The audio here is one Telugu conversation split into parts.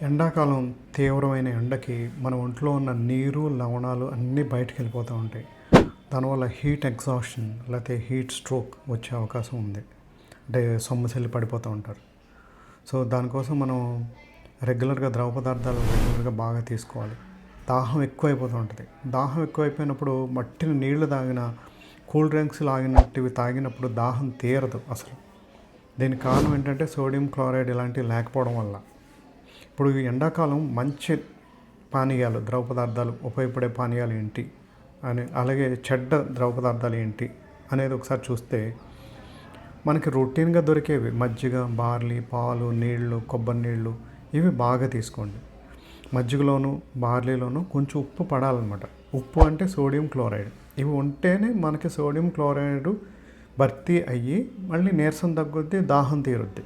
ఎండాకాలం తీవ్రమైన ఎండకి మన ఒంట్లో ఉన్న నీరు, లవణాలు అన్నీ బయటికి వెళ్ళిపోతూ ఉంటాయి. దానివల్ల హీట్ ఎగ్జాషన్ లేకపోతే హీట్ స్ట్రోక్ వచ్చే అవకాశం ఉంది. అంటే సొమ్మసిల్లి పడిపోతూ ఉంటారు. సో దానికోసం మనం రెగ్యులర్గా ద్రవ పదార్థాలు రెగ్యులర్గా బాగా తీసుకోవాలి. దాహం ఎక్కువైపోతూ ఉంటుంది. దాహం ఎక్కువైపోయినప్పుడు మట్టిని నీళ్లు తాగిన, కూల్ డ్రింక్స్ తాగినప్పుడు దాహం తీరదు అసలు. దీనికి కారణం ఏంటంటే సోడియం క్లోరైడ్ ఇలాంటివి లేకపోవడం వల్ల. ఇప్పుడు ఎండాకాలం మంచి పానీయాలు, ద్రవ పదార్థాలు, ఉపయోగపడే పానీయాలు ఏంటి అని, అలాగే చెడ్డ ద్రవ పదార్థాలు ఏంటి అనేది ఒకసారి చూస్తే మనకి రొటీన్గా దొరికేవి మజ్జిగ, బార్లీ, పాలు, నీళ్లు, కొబ్బరి నీళ్ళు ఇవి బాగా తీసుకోండి. మజ్జిగలోను, బార్లీలోను కొంచెం ఉప్పు పడాలన్నమాట. ఉప్పు అంటే సోడియం క్లోరైడ్. ఇవి ఉంటేనే మనకి సోడియం క్లోరైడ్ భర్తీ అయ్యి మళ్ళీ నీరసం తగ్గుద్ది, దాహం తీరుద్ది.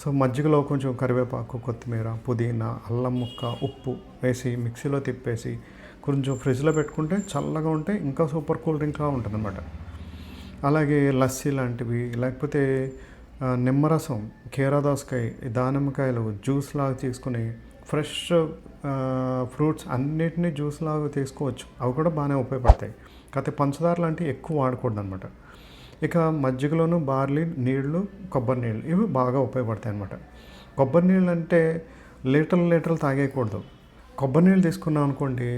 సో మజ్జిగలో కొంచెం కరివేపాకు, కొత్తిమీర, పుదీనా, అల్లం ముక్క, ఉప్పు వేసి మిక్సీలో తిప్పేసి కొంచెం ఫ్రిడ్జ్లో పెట్టుకుంటే చల్లగా ఉంటే ఇంకా సూపర్ కూల్ డ్రింక్లా ఉంటుంది అన్నమాట. అలాగే లస్సీ లాంటివి, లేకపోతే నిమ్మరసం, కీరాదోసకాయ, దానిమ్మకాయలు జ్యూస్ లాగా తీసుకుని ఫ్రెష్ ఫ్రూట్స్ అన్నిటినీ జ్యూస్ లాగా తీసుకోవచ్చు. అవి కూడా బాగానే ఉపయోగపడతాయి. కాకపోతే పంచదార లాంటివి ఎక్కువ వాడకూడదు అనమాట. ఇక మజ్జిగలోను బార్లీ, నీళ్లు, కొబ్బరి నీళ్ళు ఇవి బాగా ఉపయోగపడతాయి అన్నమాట. కొబ్బరి నీళ్ళు అంటే లీటర్లు తాగేయకూడదు. కొబ్బరి నీళ్ళు తీసుకున్నాం అనుకోండి,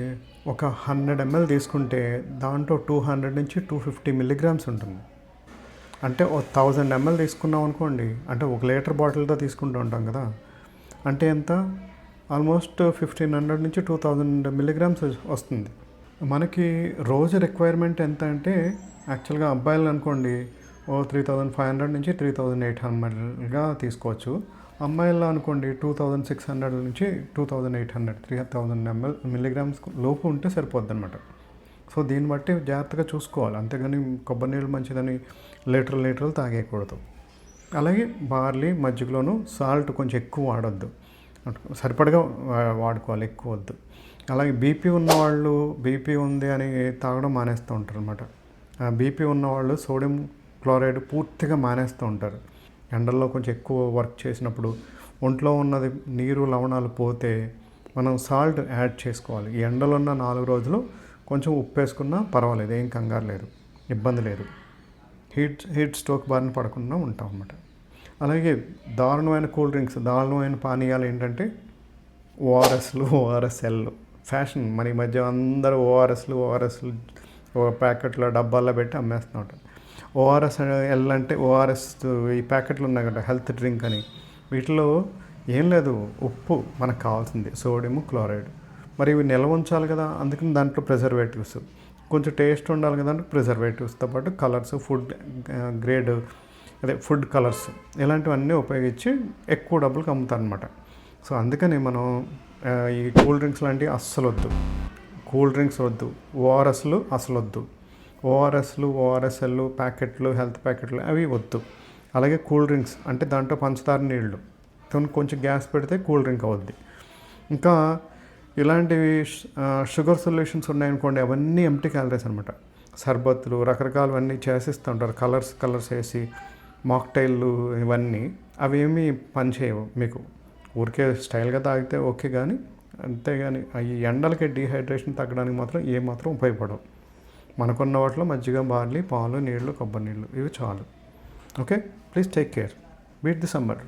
ఒక 100 ml తీసుకుంటే దాంట్లో 200 నుంచి 250 milligrams ఉంటుంది. అంటే 1000 ml తీసుకున్నాం అనుకోండి, అంటే 1 లీటర్ బాటిల్తో తీసుకుంటూ ఉంటాం కదా, అంటే ఎంత, ఆల్మోస్ట్ 1500 నుంచి 2000 milligrams వస్తుంది. మనకి రోజు రిక్వైర్మెంట్ ఎంత అంటే, యాక్చువల్గా అబ్బాయిలు అనుకోండి 3500 నుంచి 3800గా తీసుకోవచ్చు. అమ్మాయిల్లో అనుకోండి 2600 నుంచి 2800, 3000 milligrams లోపు ఉంటే సరిపోద్ది అనమాట. సో దీన్ని బట్టి జాగ్రత్తగా చూసుకోవాలి. అంతేగాని కొబ్బరి నీళ్ళు మంచిదని లీటర్లు తాగేయకూడదు. అలాగే బార్లీ, మజ్జిగలోను సాల్ట్ కొంచెం ఎక్కువ వాడొద్దు, సరిపడగా వాడుకోవాలి, ఎక్కువ వద్దు. అలాగే బీపీ ఉంది అని తాగడం మానేస్తూ ఉంటారు అనమాట. బీపీ ఉన్నవాళ్ళు సోడియం క్లోరైడ్ పూర్తిగా మానేస్తూ ఉంటారు. ఎండల్లో కొంచెం ఎక్కువ వర్క్ చేసినప్పుడు ఒంట్లో ఉన్నది నీరు, లవణాలు పోతే మనం సాల్ట్ యాడ్ చేసుకోవాలి. ఈ ఎండలో ఉన్న 4 రోజులు కొంచెం ఉప్పు వేసుకున్నా పర్వాలేదు, ఏం కంగారు లేదు, ఇబ్బంది లేదు. హీట్ స్ట్రోక్ బారిన పడకుండా ఉంటాం అన్నమాట. అలాగే దారుణమైన కూల్ డ్రింక్స్, దారుణమైన పానీయాలు ఏంటంటే ఓఆర్ఎస్లు, ఓఆర్ఎస్ఎల్ ఫ్యాషన్. మన ఈ మధ్య అందరూ ఓఆర్ఎస్లు ప్యాకెట్లో డబ్బాల్లో పెట్టి అమ్మేస్తూ ఉంటారు. ఓఆర్ఎస్ఎల్ అంటే ఓఆర్ఎస్ ఈ ప్యాకెట్లు ఉన్నాయి కదా, హెల్త్ డ్రింక్ అని. వీటిలో ఏం లేదు, ఉప్పు మనకు కావాల్సింది, సోడియం క్లోరైడ్. మరి ఇవి నిల్వ ఉంచాలి కదా, అందుకని దాంట్లో ప్రిజర్వేటివ్స్, కొంచెం టేస్ట్ ఉండాలి కదా అంటే ప్రిజర్వేటివ్స్తో పాటు కలర్స్, ఫుడ్ కలర్స్ ఇలాంటివన్నీ ఉపయోగించి ఎక్కువ డబ్బులకు అమ్ముతారనమాట. సో అందుకని మనం ఈ కూల్ డ్రింక్స్ లాంటివి అస్సలు వద్దు, ఓఆర్ఎస్లు అసలు వద్దు. ఓఆర్ఎస్ఎల్ ప్యాకెట్లు, హెల్త్ ప్యాకెట్లు అవి వద్దు. అలాగే కూల్ డ్రింక్స్ అంటే దాంట్లో పంచదార నీళ్ళు కొంచెం గ్యాస్ పెడితే కూల్ డ్రింక్ అవుద్ది. ఇంకా ఇలాంటివి షుగర్ సొల్యూషన్స్ ఉన్నాయనుకోండి, అవన్నీ ఎంప్టీ క్యాలరీస్ అనమాట. సర్బత్తులు రకరకాలు అన్నీ చేసిస్తూ ఉంటారు, కలర్స్ వేసి మాక్టైళ్ళు ఇవన్నీ. అవి ఏమీ పనిచేయవు మీకు. ఊరికే స్టైల్గా తాగితే ఓకే, కానీ అంతేగాని ఈ ఎండలకి డీహైడ్రేషన్ తగ్గడానికి మాత్రం ఏమాత్రం ఉపయోగపడవు. మనకున్న వాటిలో మజ్జిగ, బార్లీ, పాలు, నీళ్లు, కొబ్బరి నీళ్ళు ఇవి చాలు. Okay, please take care. Beat the summer.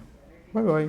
Bye.